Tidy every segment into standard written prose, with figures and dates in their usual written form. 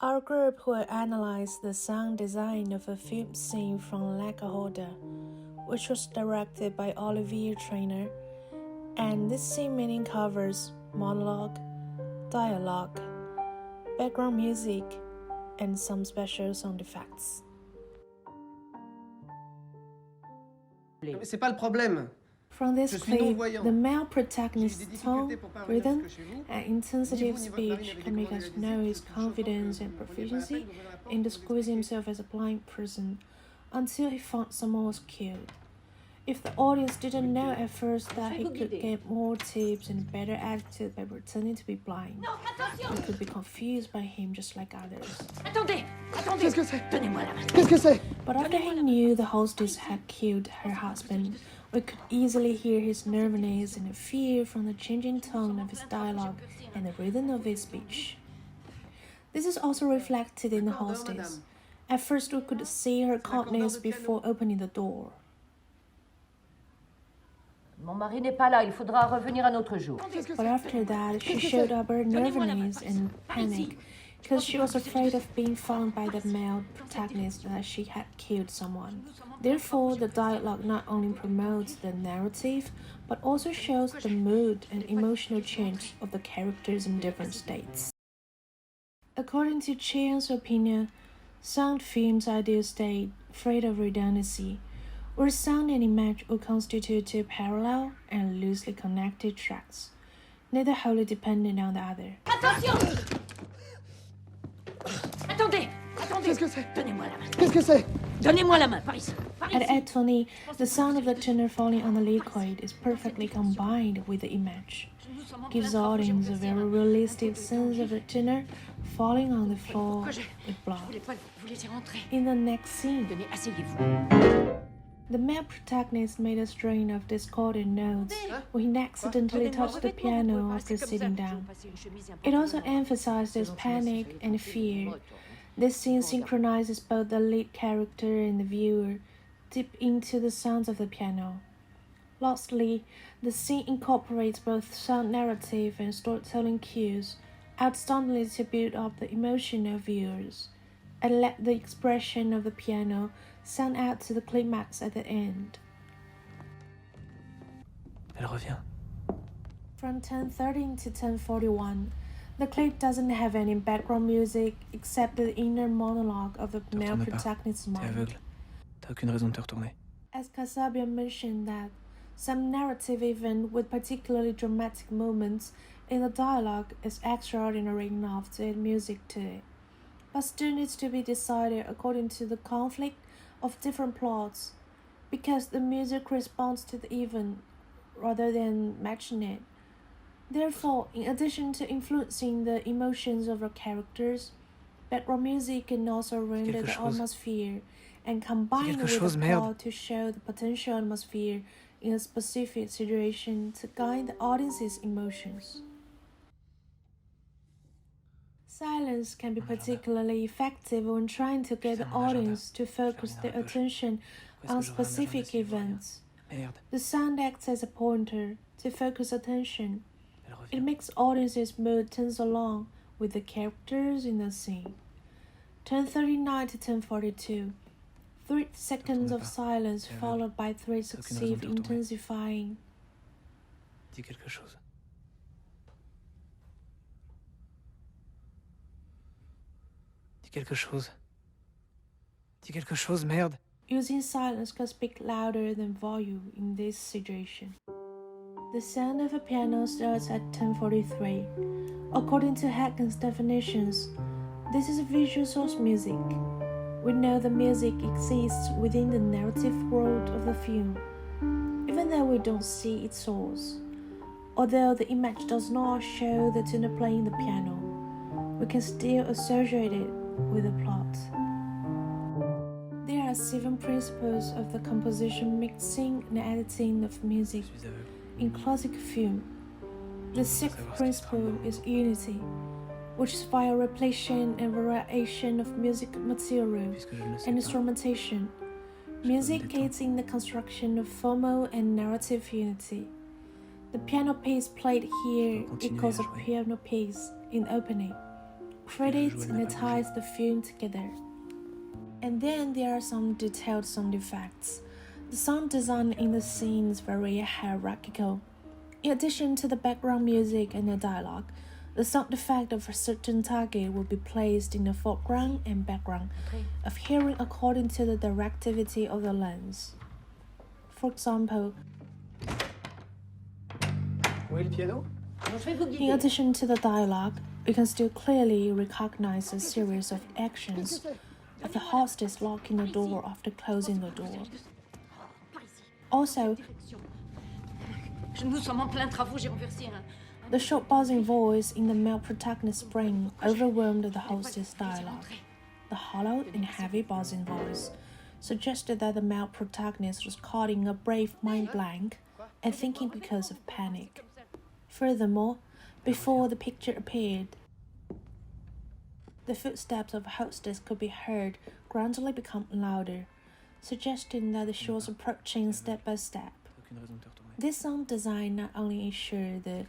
Our group will analyze the sound design of a film scene from La Cahoda, which was directed by Olivier Trainer, and this scene meaning covers monologue, dialogue, background music, and some special sound effects. Mais c'est pas le problème. From this clip, the male protagonist's tone, rhythm, and intensity of speech can make us know his confidence and proficiency in disguising himself as a blind person until he found someone was killed. If the audience didn't know at first that he could get more tips and a better attitude by pretending to be blind, they could be confused by him just like others. Attendez. Qu'est-ce que c'est? Donnez-moi la main. Qu'est-ce que c'est? But after he knew the hostess had killed her husband, we could easily hear his nervousness and fear from the changing tone of his dialogue and the rhythm of his speech. This is also reflected in the hostess. At first, we could see her calmness before opening the door. Mon mari n'est pas là, il faudra revenir un autre jour. But after that, she showed up her nervousness and panic because she was afraid of being found by the male protagonist that she had killed someone. Therefore, the dialogue not only promotes the narrative, but also shows the mood and emotional change of the characters in different states. According to Chiang's opinion, sound film's ideal state, afraid of redundancy, where sound and image would constitute two parallel and loosely connected tracks, neither wholly dependent on the other. Attention! Attendez. Qu'est-ce que c'est? Donnez-moi la main. Qu'est-ce que c'est? Donnez-moi la main, par ici. At 8:20, the sound of the tuner falling on the liquid is perfectly combined with the image. Gives audience a very realistic sense of the tuner falling on the floor with blood. Vous laissez rentrer. In the next scene, Tenez, asseyez-vous. the male protagonist made a string of discordant notes when he accidentally touched the piano after sitting down. It also emphasizes panic and fear. This scene synchronizes both the lead character and the viewer deep into the sounds of the piano. Lastly, the scene incorporates both sound narrative and storytelling cues outstandingly to build up the emotion of viewers, and let the expression of the piano sound out to the climax at the end. Elle revient. From 10:13 to 10:41, the clip doesn't have any background music except the inner monologue of the male Retourne pas. protagonist's T'es mind. aveugle. T'as aucune raison de te retourner. As Kasabian mentioned that some narrative event with particularly dramatic moments in the dialogue is extraordinary enough to add music to it, but still needs to be decided according to the conflict of different plots, because the music responds to the event rather than matching it. Therefore, in addition to influencing the emotions of the characters, background music can also render quelque the chose. atmosphere and combine quelque with chose, the merde. plot to show the potential atmosphere in a specific situation to guide the audience's emotions. Silence can be particularly effective when trying to get the Putain, mon agenda. audience to focus J'ai rien their dans la poche. attention Où est-ce on que j'aurai un agenda specific si je vois rien? events. Merde, The sound acts as a pointer to focus attention. elle It revient. makes audience's mood tense along with the characters in the scene. 10:39 to 10:42. 3 seconds of pas. silence C'est aveugle. followed by 3 aucune raison de successive te retourner. intensifying. Dis quelque chose. Dis quelque chose. Dis quelque chose, merde. Using silence can speak louder than volume in this situation. The sound of a piano starts at 10:43. According to Haken's definitions, this is visual source music. We know the music exists within the narrative world of the film, even though we don't see its source. Although the image does not show the tuner playing the piano, we can still associate it with the plot. There are 7 principles of the composition, mixing, and editing of music Je suis aveugle. in classic film. The 6th principle is unity, which is via repetition and variation of music material Puisque je ne le sais and pas. instrumentation. Je Music peux me aids in the construction of formal and narrative unity. The piano piece played here continuer equals à a jouer. piano piece in opening, credits and it ties the film together. And then there are some detailed sound effects. The sound design in the scene is very hierarchical. In addition to the background music and the dialogue, the sound effect of a certain target will be placed in the foreground and background of hearing according to the directivity of the lens. For example, Où est le piano? Je vais vous in guider. addition to the dialogue, you can still clearly recognize a series of actions of the hostess locking the door after closing the door. Par ici. Also, Direction. Nous sommes en plein travaux, j'ai renversé un... the short buzzing voice in the male protagonist's brain overwhelmed the hostess' dialogue. The hollow and heavy buzzing voice suggested that the male protagonist was caught in a brave mind blank and thinking because of panic. Furthermore, before the picture appeared, the footsteps of a hostess could be heard gradually become louder, suggesting that she was approaching step by step. Aucune raison de te retourner. This sound design not only ensures the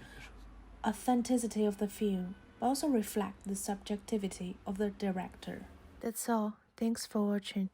authenticity of the film, but also reflects the subjectivity of the director. That's all. Thanks for watching.